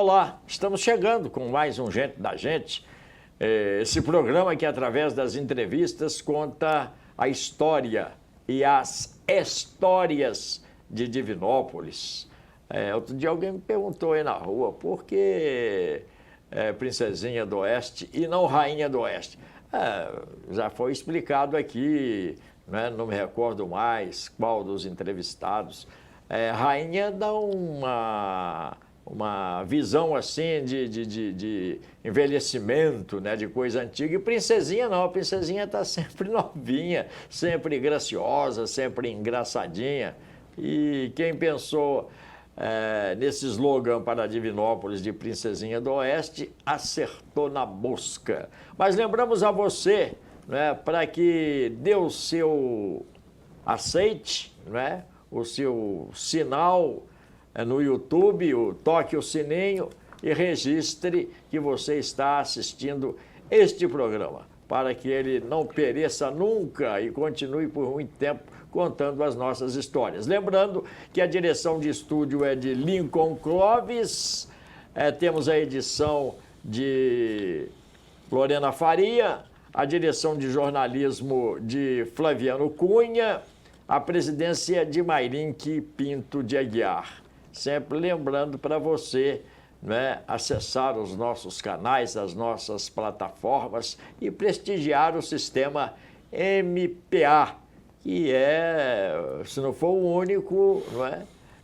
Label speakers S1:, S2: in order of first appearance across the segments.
S1: Olá, estamos chegando com mais um Gente da Gente, esse programa que através das entrevistas conta a história e as histórias de Divinópolis. Outro dia alguém me perguntou aí na rua, por que Princesinha do Oeste e não Rainha do Oeste? Já foi explicado aqui, né? Não me recordo mais qual dos entrevistados. Rainha dá uma visão assim de envelhecimento, né, de coisa antiga, e princesinha não, a princesinha está sempre novinha, sempre graciosa, sempre engraçadinha. E quem pensou nesse slogan para Divinópolis de Princesinha do Oeste, acertou na mosca. Mas lembramos a você, né, para que dê o seu aceite, né, o seu sinal no YouTube, toque o sininho e registre que você está assistindo este programa, para que ele não pereça nunca e continue por muito tempo contando as nossas histórias. Lembrando que a direção de estúdio é de Lincoln Clóvis, temos a edição de Lorena Faria, a direção de jornalismo de Flaviano Cunha, a presidência de Mairinque Pinto de Aguiar. Sempre lembrando para você, né, acessar os nossos canais, as nossas plataformas e prestigiar o sistema MPA, que se não for o único, não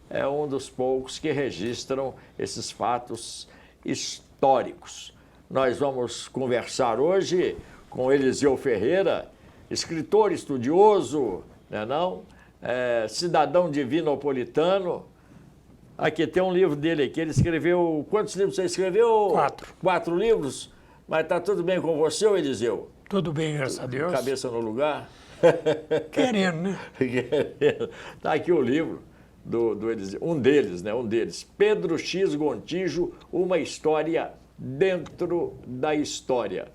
S1: é um dos poucos que registram esses fatos históricos. Nós vamos conversar hoje com Eliseu Ferreira, escritor estudioso, cidadão divinopolitano. Aqui tem um livro dele aqui, ele escreveu... Quantos livros você escreveu?
S2: 4.
S1: 4 livros? Mas está tudo bem com você, Eliseu?
S2: Tudo bem, graças a Deus.
S1: Cabeça no lugar?
S2: Querendo, né?
S1: Está aqui o livro do Eliseu, um deles. Pedro X Gontijo, uma história dentro da história.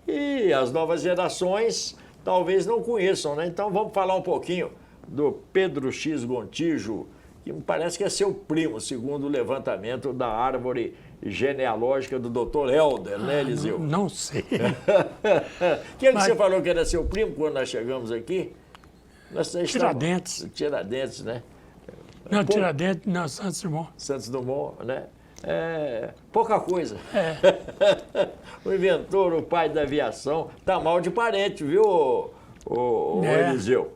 S1: E as novas gerações talvez não conheçam, né? Então vamos falar um pouquinho do Pedro X Gontijo, que me parece que é seu primo, segundo o levantamento da árvore genealógica do Dr. Helder, né, Eliseu?
S2: Não sei.
S1: Quem que você falou que era seu primo quando nós chegamos aqui?
S2: Tiradentes.
S1: Tiradentes, né?
S2: Não, Tiradentes, não, Santos Dumont.
S1: Santos Dumont, né? Pouca coisa. O inventor, o pai da aviação, tá mal de parente, viu, o Eliseu?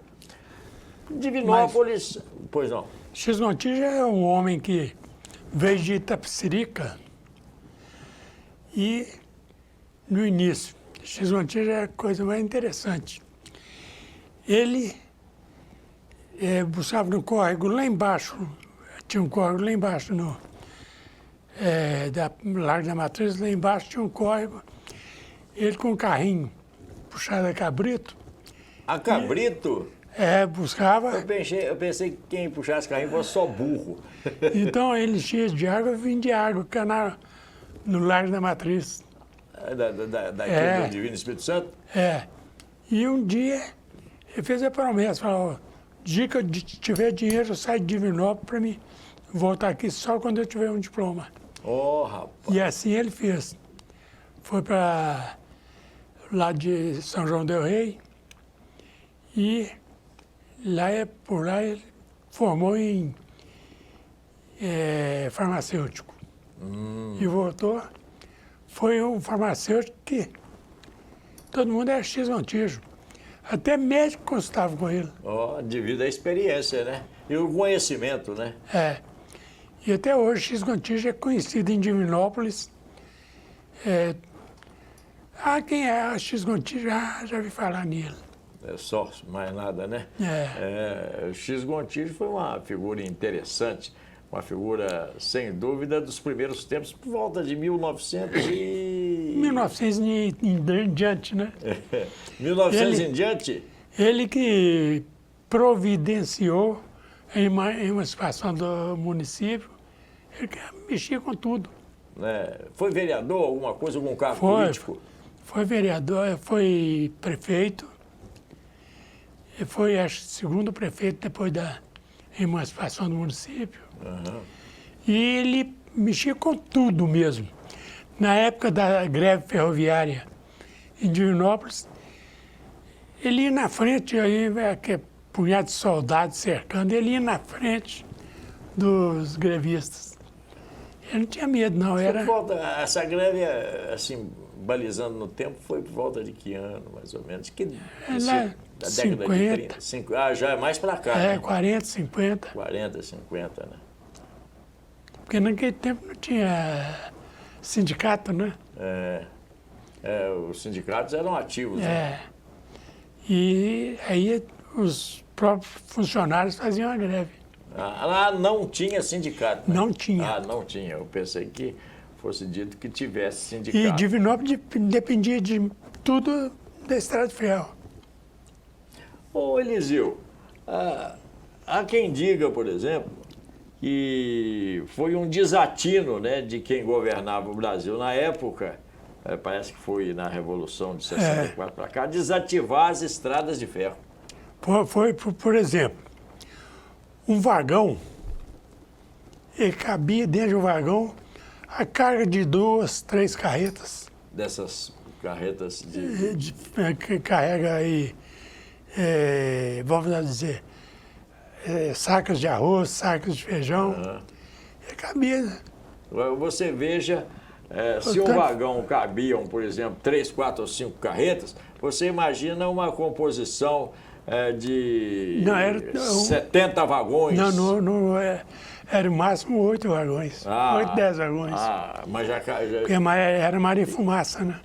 S1: Divinópolis, pois não.
S2: X Gontijo é um homem que veio de Itapecerica e, no início, X Gontijo é a coisa mais interessante. Ele buscava no córrego lá embaixo, tinha um córrego lá embaixo, da Largo da Matriz, lá embaixo tinha um córrego, ele com um carrinho puxado a cabrito.
S1: A cabrito?
S2: Buscava.
S1: Eu pensei que quem puxasse carrinho fosse só burro.
S2: Então ele enchia de água, vendia água no Largo da Matriz.
S1: Daqui do Divino Espírito Santo?
S2: E um dia ele fez a promessa, falou, dia que eu tiver dinheiro, eu saio de Divinópolis para mim voltar aqui só quando eu tiver um diploma.
S1: Rapaz.
S2: E assim ele fez. Foi para lá de São João del Rei e por lá ele formou em farmacêutico. E voltou. Foi um farmacêutico que todo mundo era X Gontijo. Até médico consultava com ele.
S1: Devido à experiência, né? E o conhecimento, né?
S2: E até hoje X Gontijo é conhecido em Divinópolis. Quem é X Gontijo? Já ouvi falar nele.
S1: Só, mais nada, né? O X Gontijo foi uma figura interessante, uma figura, sem dúvida, dos primeiros tempos, por volta de 1900
S2: em diante, né?
S1: 1900 em diante?
S2: Ele que providenciou a emancipação do município, ele que mexia com tudo.
S1: Foi vereador, alguma coisa, algum cargo político?
S2: Foi vereador, foi prefeito. Ele foi, acho, segundo prefeito depois da emancipação do município. E ele mexia com tudo mesmo. Na época da greve ferroviária em Divinópolis, ele ia na frente, aí, aquele punhado de soldados cercando, ele ia na frente dos grevistas. Ele não tinha medo, não.
S1: Essa greve, assim, balizando no tempo, foi por volta de que ano, mais ou menos? Da década de 30? Já é mais para cá, né?
S2: 40, 50.
S1: 40, 50, né?
S2: Porque naquele tempo não tinha sindicato, né?
S1: Os sindicatos eram ativos, né?
S2: E aí os próprios funcionários faziam a greve.
S1: Lá não tinha sindicato, né?
S2: Não tinha.
S1: Não tinha. Eu pensei que fosse dito que tivesse sindicato.
S2: E Divinópolis dependia de tudo da Estrada de Ferro.
S1: Ô, Eliseu, há quem diga, por exemplo, que foi um desatino, né, de quem governava o Brasil na época, parece que foi na Revolução de 64 para cá, desativar as estradas de ferro.
S2: Por exemplo, um vagão, ele cabia dentro do vagão a carga de 2, 3 carretas.
S1: Dessas carretas
S2: que carrega aí, vamos dizer, sacas de arroz, sacas de feijão. E cabia.
S1: Você veja, se um vagão cabiam, por exemplo, 3, 4 ou 5 carretas, você imagina uma composição de 70 vagões.
S2: Não, era o máximo 8 vagões. 8, 10 vagões.
S1: Mas já...
S2: Porque era mar e fumaça, né?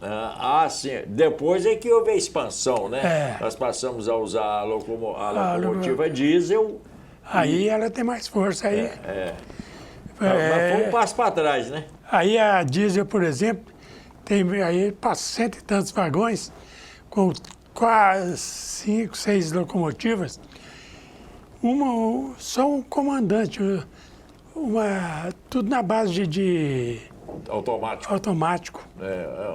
S1: Sim. Depois é que houve a expansão, né?
S2: É.
S1: Nós passamos a usar a locomotiva diesel.
S2: Aí ela tem mais força aí.
S1: Mas foi um passo para trás, né?
S2: Aí a diesel, por exemplo, aí passa 100 e tantos vagões, com quase 5, 6 locomotivas. Só um comandante, tudo na base de automático.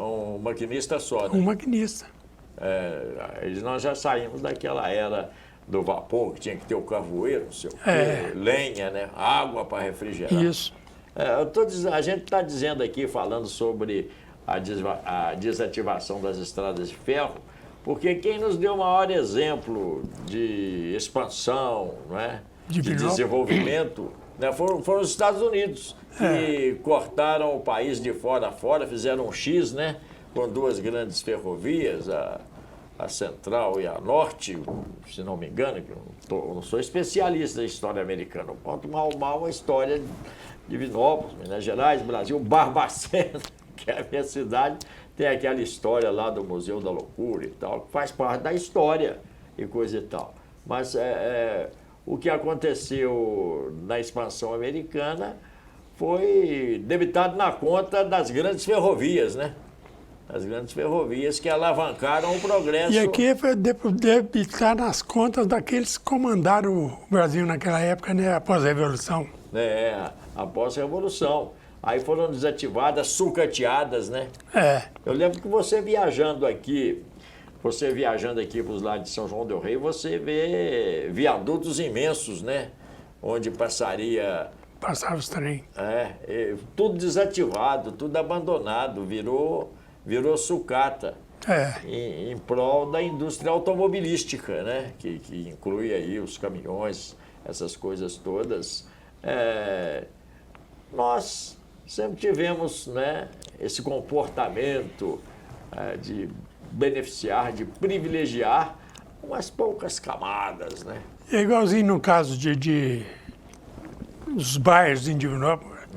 S1: Um maquinista só, né?
S2: Um maquinista.
S1: Nós já saímos daquela era do vapor, que tinha que ter o carvoeiro, não sei o quê, lenha, né? Água para refrigerar.
S2: Isso.
S1: A gente está dizendo aqui, falando sobre a desativação das estradas de ferro, porque quem nos deu o maior exemplo de expansão, não é? De desenvolvimento, né? foram os Estados Unidos, que cortaram o país de fora a fora, fizeram um X, né? Com 2 grandes ferrovias, a Central e a Norte, se não me engano, que eu não sou especialista em história americana, eu conto mal a história de Divinópolis, Minas Gerais, Brasil, Barbacena, que é a minha cidade, tem aquela história lá do Museu da Loucura e tal, que faz parte da história e coisa e tal. Mas o que aconteceu na expansão americana foi debitado na conta das grandes ferrovias, né? As grandes ferrovias que alavancaram o progresso.
S2: E aqui foi debitar nas contas daqueles que comandaram o Brasil naquela época, né? Após a Revolução.
S1: Após a Revolução. Aí foram desativadas, sucateadas, né? Eu lembro que você viajando aqui para os lados de São João del Rei, você vê viadutos imensos, né? Onde
S2: Passava os trem.
S1: Tudo desativado, tudo abandonado, virou sucata. Em prol da indústria automobilística, né? Que inclui aí os caminhões, essas coisas todas. Nós sempre tivemos, né, esse comportamento de beneficiar, de privilegiar umas poucas camadas, né?
S2: É igualzinho no caso dos bairros em Divinópolis,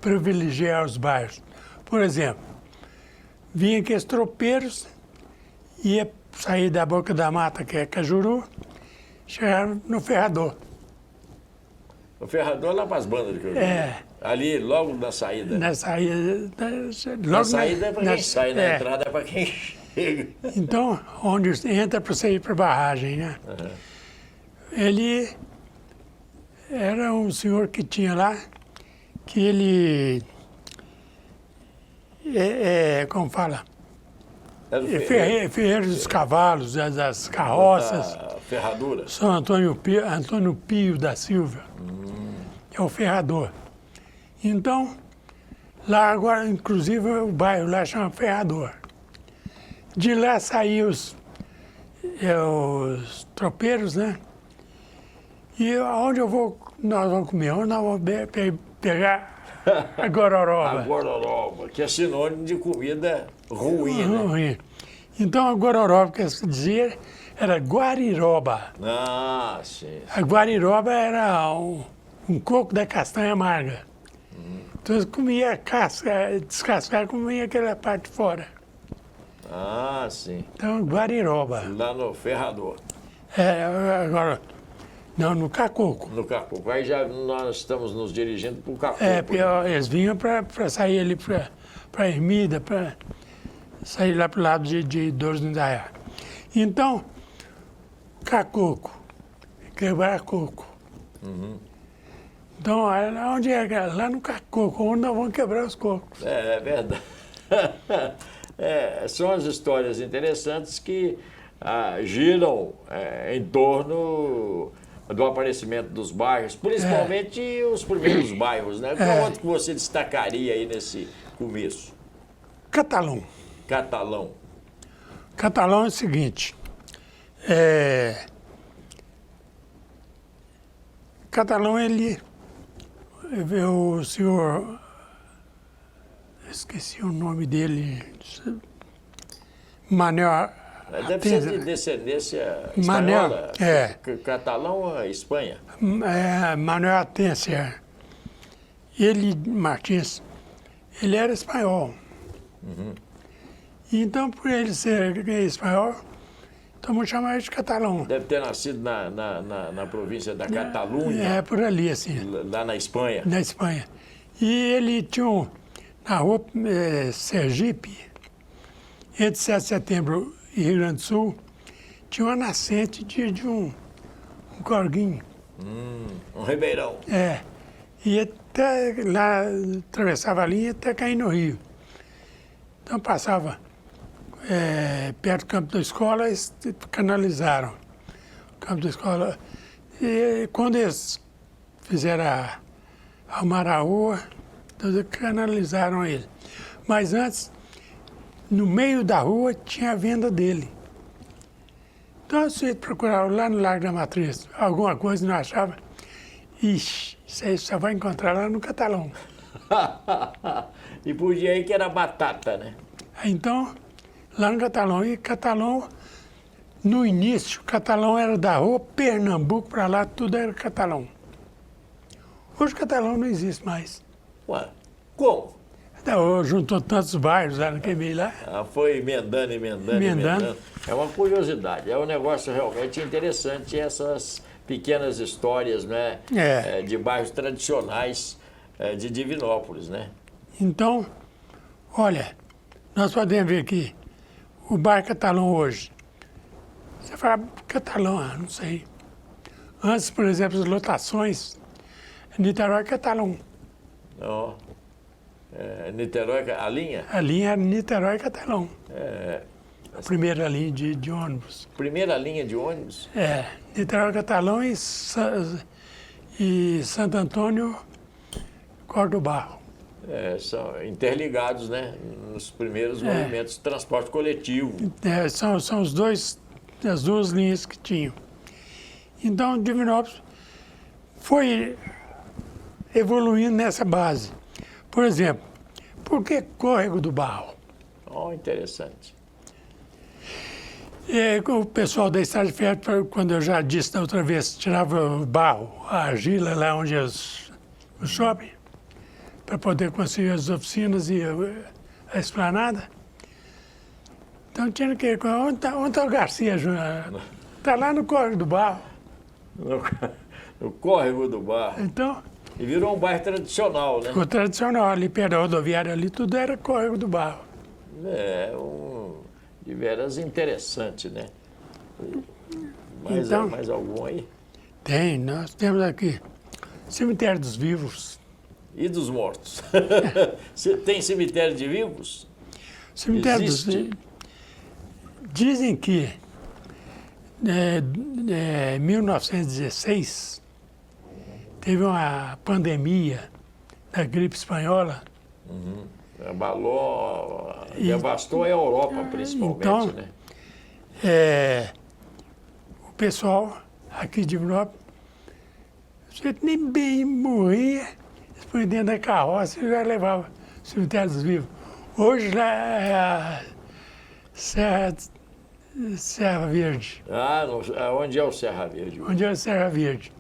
S2: privilegiar os bairros. Por exemplo, vinha aqueles tropeiros, ia sair da Boca da Mata, que é Cajuru, chegaram no Ferrador.
S1: O Ferrador lá para as bandas de Cajuru. Ali, logo na saída.
S2: Na saída.
S1: Na saída é para quem sai, na entrada é para quem chega.
S2: Então, onde entra para você ir para a barragem, né? Ele era um senhor que tinha lá, que ele, como fala? Ferreiro dos cavalos, das carroças.
S1: Ferradura.
S2: São Antônio Pio da Silva. É o ferrador. Então, Lá agora, inclusive, o bairro lá chama Ferrador. De lá saíam os tropeiros, né? E aonde nós vamos comer? Onde nós vamos pegar a gororoba?
S1: A gororoba, que é sinônimo de comida ruim, né?
S2: Ruim. Então a gororoba, que se dizia, era guariroba.
S1: Ah, sim.
S2: A guariroba era um coco da castanha amarga. Então eles comiam a casca, descascar, comia aquela parte de fora.
S1: Ah, sim.
S2: Então, guariroba.
S1: Lá no Ferrador,
S2: Agora, não, no Cacoco.
S1: no Cacoco. Aí já nós estamos nos dirigindo para o Cacoco.
S2: Eles vinham para sair ali para Ermida, para sair lá para o lado de Douros do Indaiá. Então, Cacoco, quebrar coco. Então, onde é? Lá no Cacoco, onde nós vamos quebrar os cocos.
S1: É verdade. São as histórias interessantes que giram em torno do aparecimento dos bairros, principalmente os primeiros bairros, né? Qual outro que você destacaria aí nesse começo?
S2: Catalão.
S1: Catalão.
S2: Catalão é o seguinte, Catalão, o senhor, esqueci o nome dele, Manuel.
S1: Deve ser de descendência
S2: Manuel,
S1: espanhola. Catalão é Espanha.
S2: Manuel Atencia. Ele, Martins, ele era espanhol. Então, por ele ser espanhol, então vamos chamar ele de catalão.
S1: Deve ter nascido na província da Catalunha,
S2: Por ali, assim,
S1: lá na Espanha.
S2: na Espanha. E ele tinha, na rua Sergipe, entre 7 de setembro e Rio Grande do Sul, tinha uma nascente de um corguinho.
S1: Um ribeirão.
S2: E até lá, atravessava a linha até cair no rio. Então passava perto do campo da escola, eles canalizaram o campo da escola. E quando eles fizeram arrumar a rua, então eles canalizaram ele. Mas antes, no meio da rua, tinha a venda dele. Então, se procurava lá no Largo da Matriz alguma coisa e não achava, ixi, isso aí só vai encontrar lá no Catalão.
S1: E podia ir que era batata, né?
S2: Então, lá no Catalão, e Catalão, no início, Catalão era da rua Pernambuco para lá, tudo era Catalão. Hoje Catalão não existe mais.
S1: Ué, como?
S2: Então, juntou tantos bairros lá naquele meio lá.
S1: Foi emendando. É uma curiosidade, é um negócio realmente interessante, essas pequenas histórias, né? De bairros tradicionais de Divinópolis, né?
S2: Então, olha, nós podemos ver aqui o bairro Catalão hoje. Você fala, Catalão, não sei. Antes, por exemplo, as lotações, Niterói Catalão.
S1: Ó, Niterói, a linha?
S2: A linha era Niterói Catalão. A primeira linha de ônibus.
S1: Primeira linha de ônibus?
S2: Niterói Catalão e Santo Antônio Córdoba do Barro.
S1: São interligados, né? Nos primeiros movimentos de transporte coletivo.
S2: São as duas linhas que tinham. Então, Divinópolis foi evoluindo nessa base. Por exemplo, por que Córrego do Barro?
S1: Interessante.
S2: O pessoal da Estrada de Ferro, quando eu já disse da outra vez, tirava o barro, a argila lá onde o shopping, para poder construir as oficinas e a esplanada. Então tinha que ir, onde está o Garcia Júnior? Está lá no Córrego do Barro.
S1: No Córrego do Barro.
S2: Então,
S1: e virou um bairro tradicional, né?
S2: ficou tradicional, ali perto da rodoviária, ali tudo era Córrego do Barro.
S1: De veras interessante, né? Mais algum aí?
S2: Tem, nós temos aqui Cemitério dos Vivos.
S1: E dos mortos? Tem cemitério de vivos?
S2: Cemitério dos
S1: Existe?
S2: Vivos. Dizem que em 1916 teve uma pandemia da gripe espanhola
S1: Abalou, devastou a Europa, principalmente,
S2: então,
S1: né?
S2: O pessoal aqui de Divinópolis, o sujeito nem bem morria, eles põem dentro da carroça e já levava o cemitério dos vivos. Hoje lá é a Serra Verde,
S1: Onde é o Serra Verde?
S2: onde é a Serra Verde.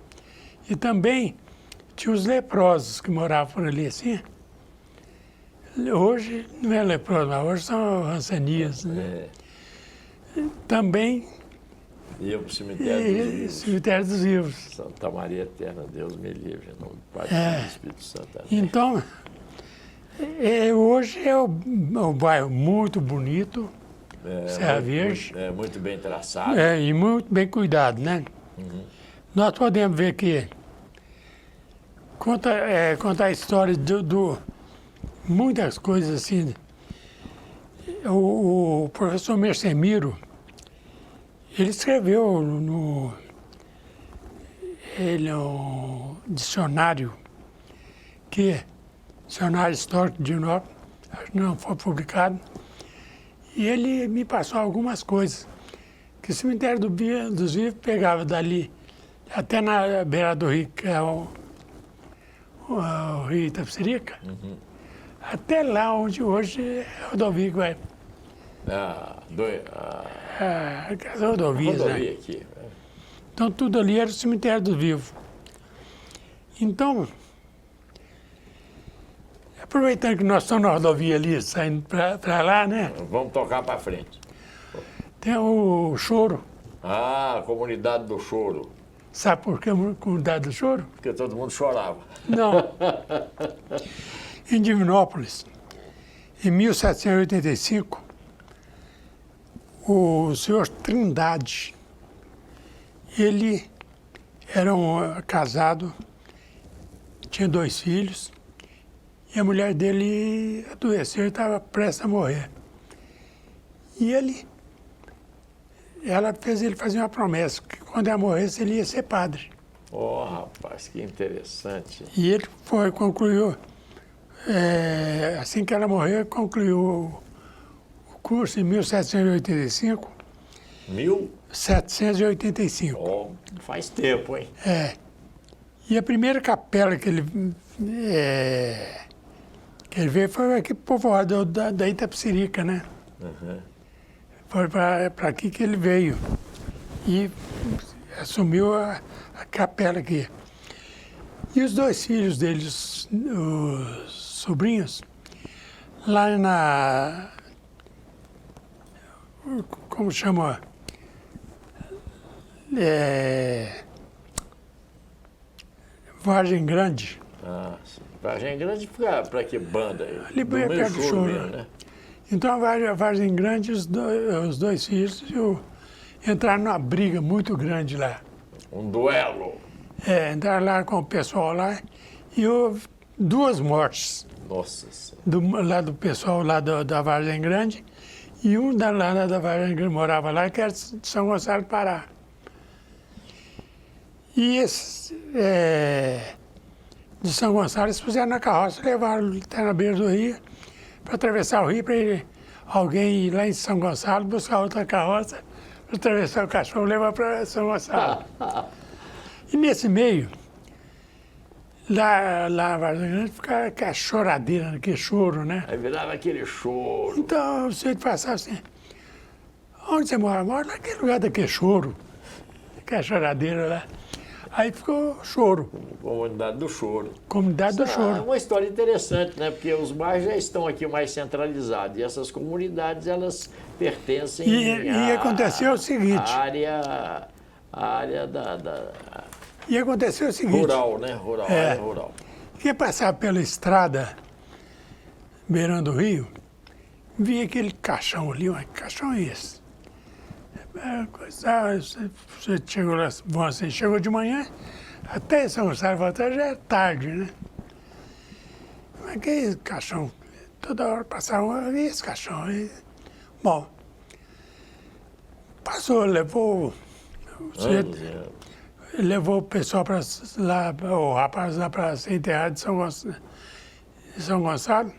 S2: E também tinha os leprosos que moravam por ali assim. Hoje não é leproso, mas hoje são rancenias, né? Também
S1: Ia para o cemitério dos vivos.
S2: cemitério dos vivos.
S1: Santa Maria Eterna, Deus me livre, em nome do Pai, do Filho e do Espírito Santo. Amém.
S2: Então, hoje é um bairro muito bonito, Serra Verde,
S1: Muito bem traçado.
S2: e muito bem cuidado, né? Nós podemos ver que conta a história muitas coisas assim. O professor Mercemiro, ele escreveu no dicionário, dicionário histórico de Divinópolis, acho que não foi publicado, e ele me passou algumas coisas, que o cemitério dos vivos pegava dali até na beira do rio, que é o rio Itapecerica, até lá onde hoje é a rodovia que vai. As rodovias, né?
S1: Rodovia aqui.
S2: Então tudo ali era o cemitério dos vivos. Então, aproveitando que nós estamos na rodovia ali, saindo para lá, né?
S1: Vamos tocar para frente.
S2: Tem o Choro.
S1: A comunidade do choro.
S2: Sabe por que a comunidade do Choro?
S1: Porque todo mundo chorava.
S2: Não. Em Divinópolis, em 1785, o senhor Trindade, ele era casado, tinha 2 filhos, e a mulher dele adoeceu e estava prestes a morrer. E ela fez ele fazer uma promessa, que quando ela morresse ele ia ser padre.
S1: Rapaz, que interessante.
S2: E ele concluiu, assim que ela morreu, concluiu o curso em 1785. 1785.
S1: Faz tempo, hein?
S2: E a primeira capela que ele veio foi aqui pro povoado da Itapecerica, né? Foi para aqui que ele veio. E assumiu a capela aqui. E os 2 filhos dele, os sobrinhos, lá como chama? Vargem Grande.
S1: Vargem Grande para que banda?
S2: Ali perto do Choro.
S1: Mesmo, né?
S2: Então a Vargem Grande, os 2 filhos entraram numa briga muito grande lá.
S1: Um duelo.
S2: Entraram lá com o pessoal lá e houve 2 mortes.
S1: Nossa Senhora.
S2: Do pessoal lá da Vargem Grande, e um lá da Vargem Grande morava lá, que era de São Gonçalo do Pará. E esses de São Gonçalo, eles puseram na carroça, levaram até na beira do rio, para atravessar o rio, para alguém ir lá em São Gonçalo, buscar outra carroça, para atravessar o cachorro e levar para São Gonçalo. E nesse meio, lá na Vargem Grande, ficava aquela choradeira, aquele choro, né?
S1: Aí virava aquele choro.
S2: Então o sujeito passava assim, onde você mora? Mora naquele lugar daquele choro, aquela choradeira lá. Aí ficou Choro.
S1: Comunidade do Choro.
S2: Comunidade do
S1: É
S2: Choro.
S1: uma história interessante, né? Porque os bairros já estão aqui mais centralizados e essas comunidades, elas pertencem
S2: E aconteceu o seguinte.
S1: A área
S2: E aconteceu o seguinte.
S1: rural, né? Área rural.
S2: Quem passava pela estrada, beirando o rio, via aquele caixão ali, que caixão é esse? Você chegou lá, você chegou de manhã, até São Gonçalo voltar já é tarde, né? Mas que esse caixão? Toda hora passava, esse caixão. Bom, passou, levou levou o pessoal para lá, o rapaz lá para ser enterrado em São Gonçalo.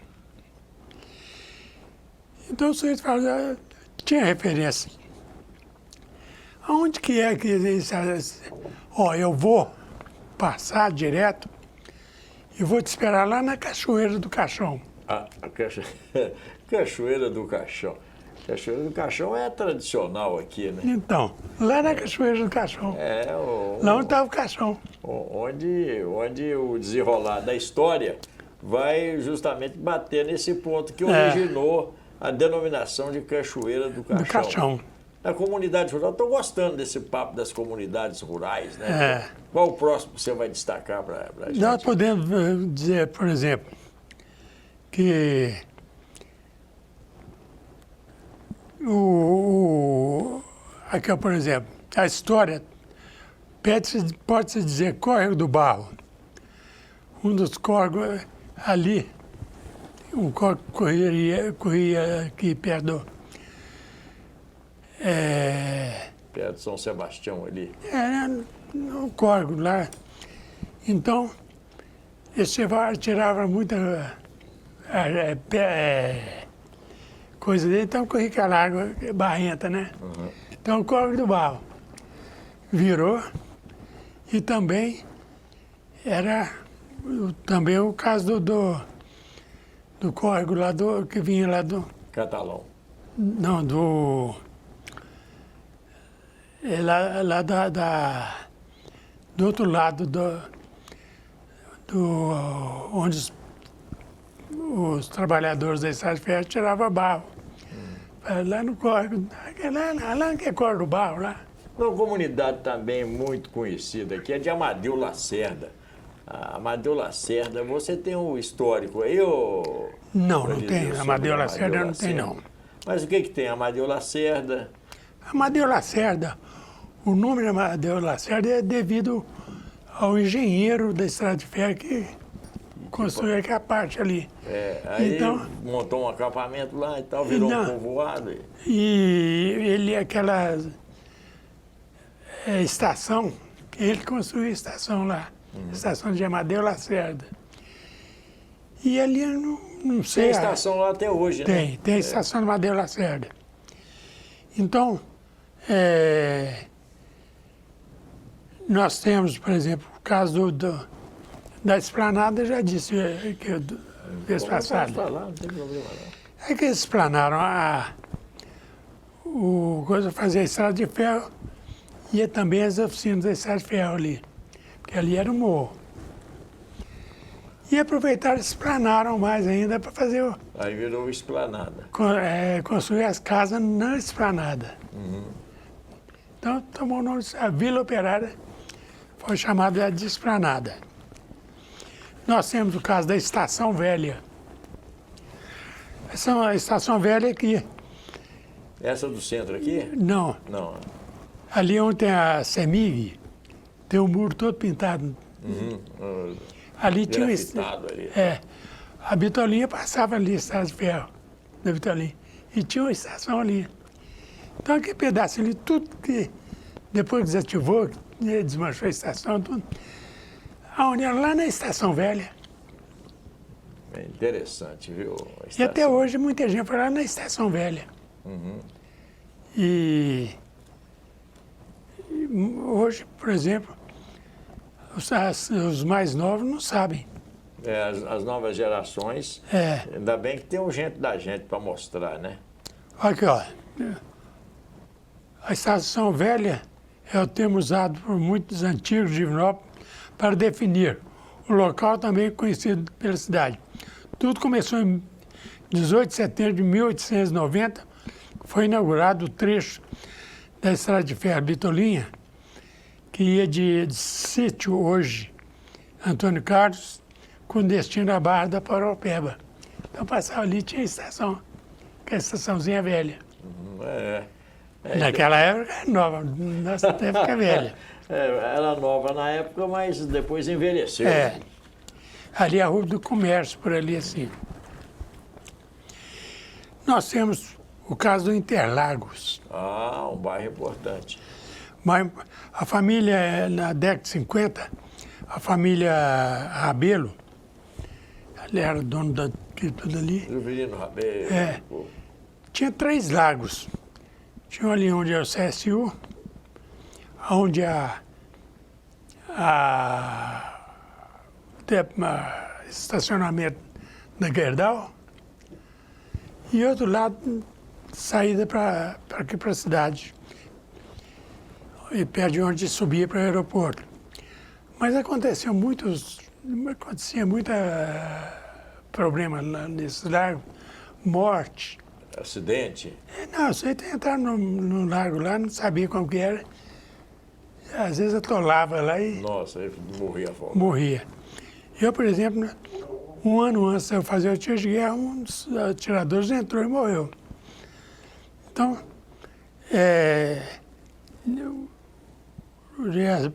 S2: Então o sujeito fala, tinha referência. Aonde que é que ó, eu vou passar direto e vou te esperar lá na Cachoeira do Caixão.
S1: A Cachoeira do Caixão. Cachoeira do Caixão é tradicional aqui, né?
S2: Então, lá na Cachoeira do Caixão. Lá onde estava o caixão.
S1: Onde o desenrolar da história vai justamente bater nesse ponto que originou a denominação de Cachoeira do Caixão.
S2: Do Caixão.
S1: Na comunidade rural, estou gostando desse papo das comunidades rurais, né?
S2: É.
S1: Qual o próximo que você vai destacar para a gente?
S2: Nós podemos dizer, por exemplo, que aqui, por exemplo, a história pode-se dizer Córrego do Barro. Um dos córregos ali, um córrego corria aqui perto
S1: Perto de São Sebastião ali.
S2: no córrego lá. Então, esse tirava muita coisa dele, então corria aquela água barrenta, né?
S1: Uhum.
S2: Então o Córrego do Barro virou e também era também o caso do córrego lá que vinha lá do...
S1: Catalão.
S2: Não, do outro lado onde os trabalhadores da estrada de ferro tiravam barro. Lá no córrego, lá que é Córrego do Barro, lá.
S1: Uma comunidade também muito conhecida aqui é de Amadeu Lacerda. Amadeu Lacerda, você tem um histórico aí, ou...
S2: Não tem. Amadeu Lacerda não tem, não.
S1: Mas o que tem? Amadeu Lacerda?
S2: Amadeu Lacerda, o nome de Amadeu Lacerda é devido ao engenheiro da estrada de ferro que construiu aquela parte ali.
S1: Aí
S2: então,
S1: montou um acampamento lá e tal, virou um povoado.
S2: E ele, aquela estação, ele construiu a estação lá, estação de Amadeu Lacerda. E ali, eu não sei...
S1: Tem estação lá até hoje, né?
S2: Tem a estação de Amadeu Lacerda. Então, nós temos, por exemplo, o caso da esplanada, já disse que vez passada.
S1: Pode falar, não tem problema não.
S2: É que eles explanaram fazer a estrada de ferro e também as oficinas da estrada de ferro ali, porque ali era um morro. E aproveitaram e explanaram mais ainda para fazer
S1: Aí virou esplanada.
S2: construir as casas na esplanada. Então tomou o nome, a Vila Operária foi chamada de esplanada. Nós temos o caso da Estação Velha. Essa é uma Estação Velha aqui.
S1: Essa do centro aqui?
S2: Não,
S1: Não.
S2: ali onde tem a CEMIG, tem o muro todo pintado. Ali tinha
S1: Grafitado ali.
S2: a Bitolinha passava ali, estrada de ferro da Bitolinha. E tinha uma estação ali. Então aquele pedaço ali, tudo que depois desativou, desmanchou a estação, tudo. Aonde era lá na Estação Velha.
S1: É interessante, viu?
S2: E até hoje muita gente foi lá na Estação Velha. E hoje, por exemplo, os mais novos não sabem.
S1: As novas gerações, ainda bem que tem um gente da gente para mostrar, né?
S2: Aqui, ó. A Estação Velha é o termo usado por muitos antigos de Divinópolis para definir o local também conhecido pela cidade. Tudo começou em 18 de setembro de 1890, foi inaugurado o trecho da estrada de ferro Bitolinha, que ia de sítio hoje, Antônio Carlos, com destino à Barra da Paropeba. Então passava ali, tinha a estação, que é a estaçãozinha velha. Naquela época era nova, nossa época é velha.
S1: Era nova na época, mas depois envelheceu.
S2: Ali é a Rua do Comércio, por ali assim. Nós temos o caso do Interlagos.
S1: Um bairro importante.
S2: Mas a família, na década de 50, a família Rabelo, ele era dono daquilo tudo ali.
S1: Juvelino Rabelo.
S2: tinha 3 lagos. Tinha ali onde é o CSU, onde estacionamento da Gerdau, e outro lado, saída para aqui para a cidade, e perto de onde subia para o aeroporto. Mas acontecia muito problema lá nesse lago, morte.
S1: Acidente?
S2: Não, você entrar no lago lá, não sabia como que era. Às vezes atolava lá e
S1: Nossa, ele morria afogado.
S2: morria. Eu, por exemplo, um ano antes de eu fazer o tiro de guerra, um dos atiradores entrou e morreu. Então,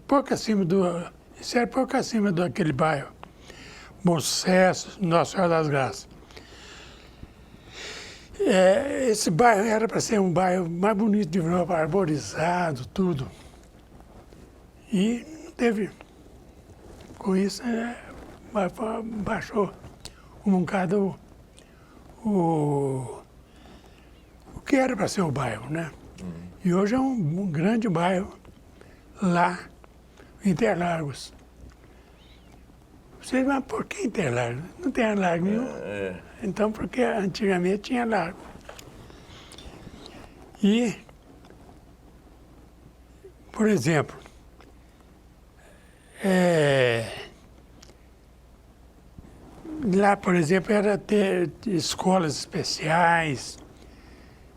S2: pouco acima isso era pouco acima daquele bairro. Bom Sucesso, Nossa Senhora das Graças. Esse bairro era para ser um bairro mais bonito de novo, arborizado, tudo. E não teve. Com isso, baixou um bocado o que era para ser o bairro, né? E hoje é um grande bairro lá, Interlagos. Você mas por que Interlagos? Não tem lago nenhum. Então, porque antigamente tinha lago. E, por exemplo, lá, por exemplo, era ter escolas especiais,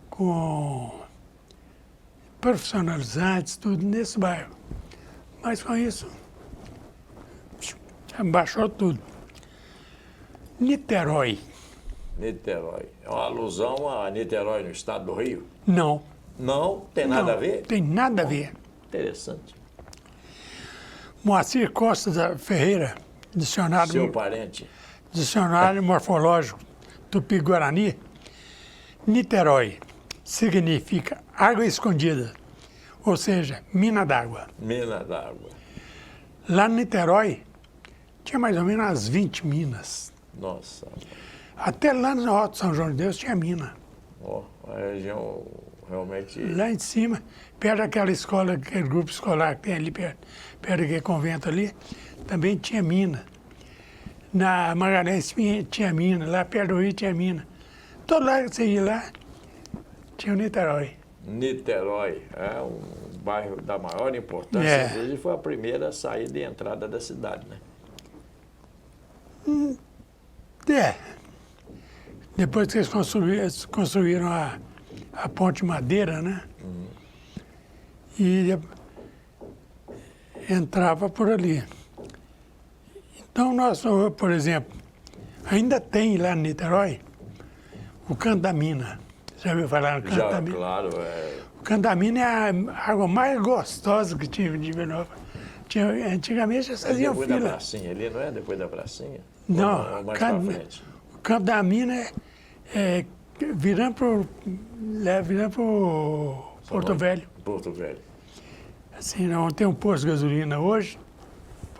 S2: com profissionalizantes, tudo nesse bairro. Mas com isso, baixou tudo. Niterói.
S1: Niterói. É uma alusão a Niterói no estado do Rio?
S2: Não.
S1: Não? Tem nada
S2: Não,
S1: a ver?
S2: Tem nada a ver.
S1: Interessante.
S2: Moacir Costa da Ferreira,
S1: Seu parente?
S2: dicionário morfológico Tupi-Guarani, Niterói significa água escondida, ou seja, mina d'água.
S1: Mina d'água.
S2: Lá em Niterói, tinha mais ou menos umas 20 minas.
S1: Nossa.
S2: Até lá no Alto São João de Deus tinha mina.
S1: Ó, a região realmente...
S2: Lá em cima, perto daquela escola, aquele grupo escolar que tem ali perto daquele convento ali, também tinha mina. Na Magalhães tinha mina, lá perto do Rio tinha mina. Todo lugar que você ia lá, tinha o Niterói.
S1: Niterói é um bairro da maior importância,
S2: É.
S1: inclusive foi a primeira saída e entrada da cidade, né?
S2: Depois que eles construíram a ponte madeira, né? E entrava por ali. Então, nós, por exemplo, ainda tem lá em Niterói o Canto da Mina. Já ouviu falar no Canto
S1: Já,
S2: da Mina?
S1: claro,
S2: O Canto da Mina é a água mais gostosa que tinha de Divinópolis. Antigamente eles faziam
S1: depois da
S2: fila.
S1: pracinha ali, não é? Depois da pracinha?
S2: Não,
S1: Ou mais pra frente?
S2: o Canto da Mina é virando pro Porto Velho.
S1: Porto Velho.
S2: Assim, não tem um posto de gasolina hoje.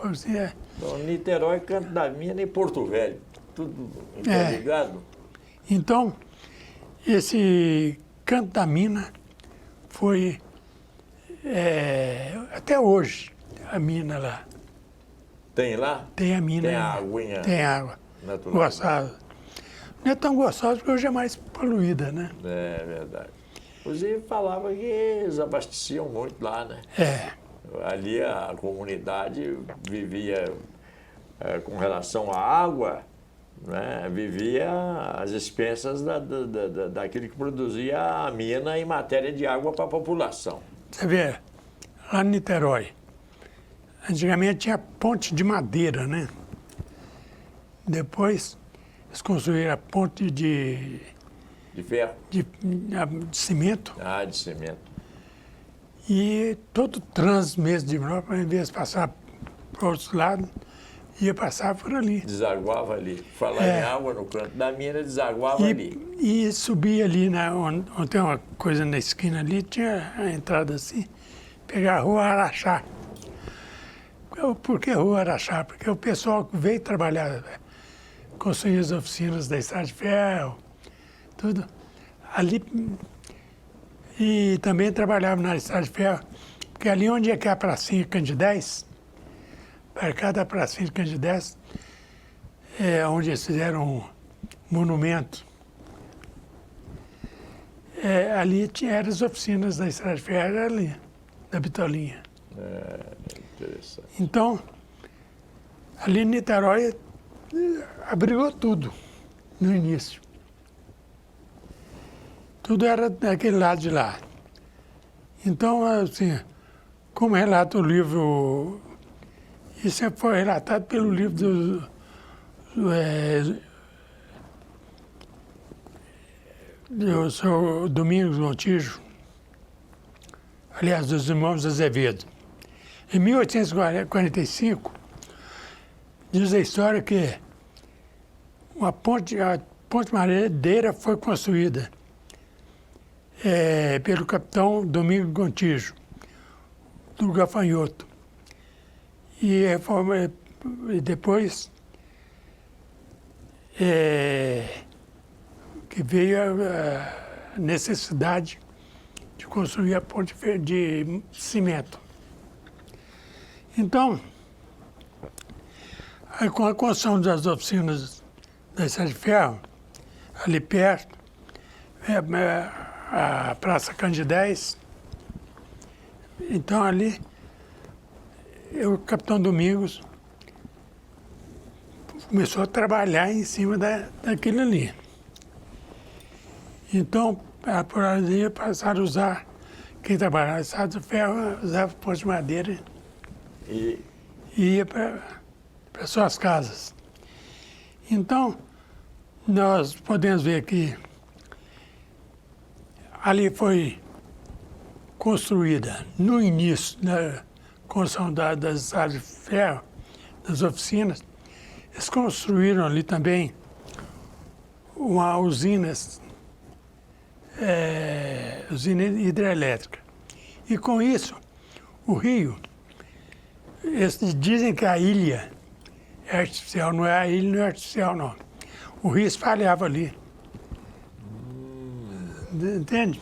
S2: Assim,
S1: Então, Niterói, Canto da Mina e Porto Velho. Tudo interligado?
S2: Então, esse Canto da Mina foi, até hoje, a mina lá.
S1: Tem lá?
S2: Tem a mina.
S1: Tem a aguinha
S2: Tem água.
S1: natural.
S2: Gostosa. Não é tão gostosa porque hoje é mais poluída, né?
S1: É verdade. Inclusive falava que eles abasteciam muito lá, né? Ali a comunidade vivia com relação à água, né? Vivia às expensas daquilo que produzia a mina em matéria de água para a população.
S2: Você vê, lá em Niterói, antigamente tinha ponte de madeira, né? Depois eles construíram a ponte de
S1: De ferro?
S2: de cimento.
S1: Ah, de cimento.
S2: E todo o trânsito mesmo de Europa, ao invés de passar para outros lados, ia passar por ali.
S1: Desaguava ali. Falar em água no canto da mina, desaguava ali.
S2: E subia ali, onde tem uma coisa na esquina ali, tinha a entrada assim, pegar a Rua Araxá. Por que Rua Araxá? Porque o pessoal que veio trabalhar, construir as oficinas da Estrada de Ferro, tudo, ali, e também trabalhava na Estrada de Ferro, porque ali onde é que é a pracinha Candidez, para cada pracinha de Candidez, é onde eles fizeram um monumento. Ali tinha as oficinas da Estrada de Ferro, era ali, da Bitolinha.
S1: Interessante.
S2: Então, ali em Niterói, abrigou tudo no início. Tudo era daquele lado de lá. Então, assim, como relata o livro, isso foi relatado pelo livro do seu Domingos Montijo, aliás, dos irmãos Azevedo. Em 1845, diz a história que a ponte Madeira foi construída pelo capitão Domingos Montijo, do Gafanhoto. E depois que veio a necessidade de construir a ponte de cimento. Então, aí com a construção das oficinas da Estrada de Ferro, ali perto, a Praça Candidez, então ali, o capitão Domingos começou a trabalhar em cima daquilo ali. Então, por ali passaram a usar, quem trabalhava na Estrada de Ferro usava ponte de madeira e ia para suas casas. Então, nós podemos ver que ali foi construída, no início da construção das estradas de ferro, das oficinas, eles construíram ali também uma usina hidrelétrica. E com isso, o rio, eles dizem que a ilha é artificial, não é a ilha, não é artificial, não. O rio espalhava ali. Entende?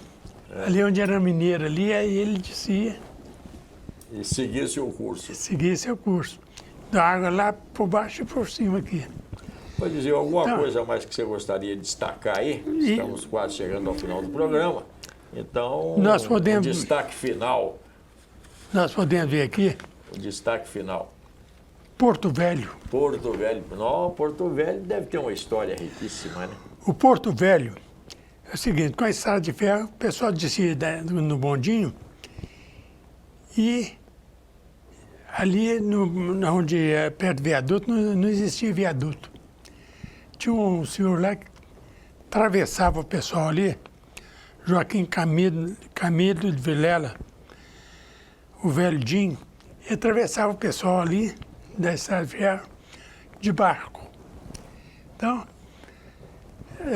S2: Ali onde era mineiro, ali, aí ele descia.
S1: E seguia seu curso.
S2: Seguia seu curso. Da água lá por baixo e por cima aqui.
S1: Pode dizer alguma coisa mais que você gostaria de destacar aí? Estamos quase chegando ao final do programa. Então,
S2: nós podemos,
S1: o destaque final.
S2: Nós podemos ver aqui.
S1: O destaque final.
S2: Porto Velho.
S1: Porto Velho. Não, Porto Velho deve ter uma história riquíssima, né?
S2: O Porto Velho é o seguinte, com a estrada de ferro, o pessoal descia no bondinho e ali onde é perto do viaduto, não existia viaduto. Tinha um senhor lá que atravessava o pessoal ali, Joaquim Camilo de Vilela, o velho Dinho, e atravessava o pessoal ali da estrada de ferro de barco. Então,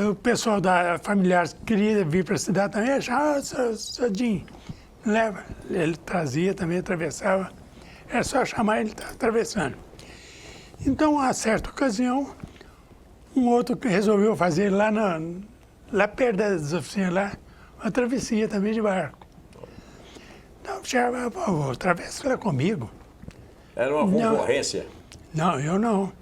S2: o pessoal da familiares queria vir para a cidade também, achava, seu Dinho, leva. Ele trazia também, atravessava. Era só chamar ele atravessando. Então, a certa ocasião, um outro que resolveu fazer lá perto das oficinas lá, uma travessia também de barco. Então, chegava, por favor, atravessa lá comigo.
S1: Era uma concorrência?
S2: Não, eu não.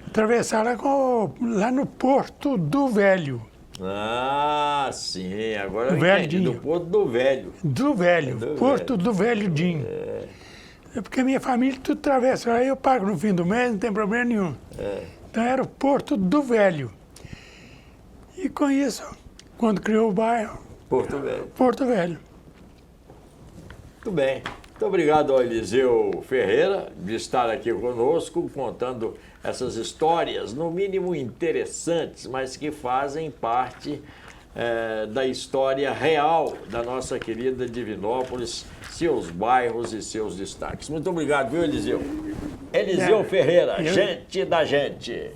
S2: Atravessar lá no Porto do Velho.
S1: Ah, sim, agora eu entendi,
S2: Dinho.
S1: do Porto do Velho.
S2: Do Velho, Porto do Velho Dinho. É porque minha família tudo atravessa, aí eu pago no fim do mês, não tem problema nenhum. Então era o Porto do Velho. E com isso, quando criou o bairro...
S1: Porto Velho.
S2: Porto Velho.
S1: Muito bem. Muito obrigado ao Eliseu Ferreira de estar aqui conosco, contando essas histórias, no mínimo interessantes, mas que fazem parte da história real da nossa querida Divinópolis, seus bairros e seus destaques. Muito obrigado, viu, Eliseu? Eliseu Ferreira, gente da gente.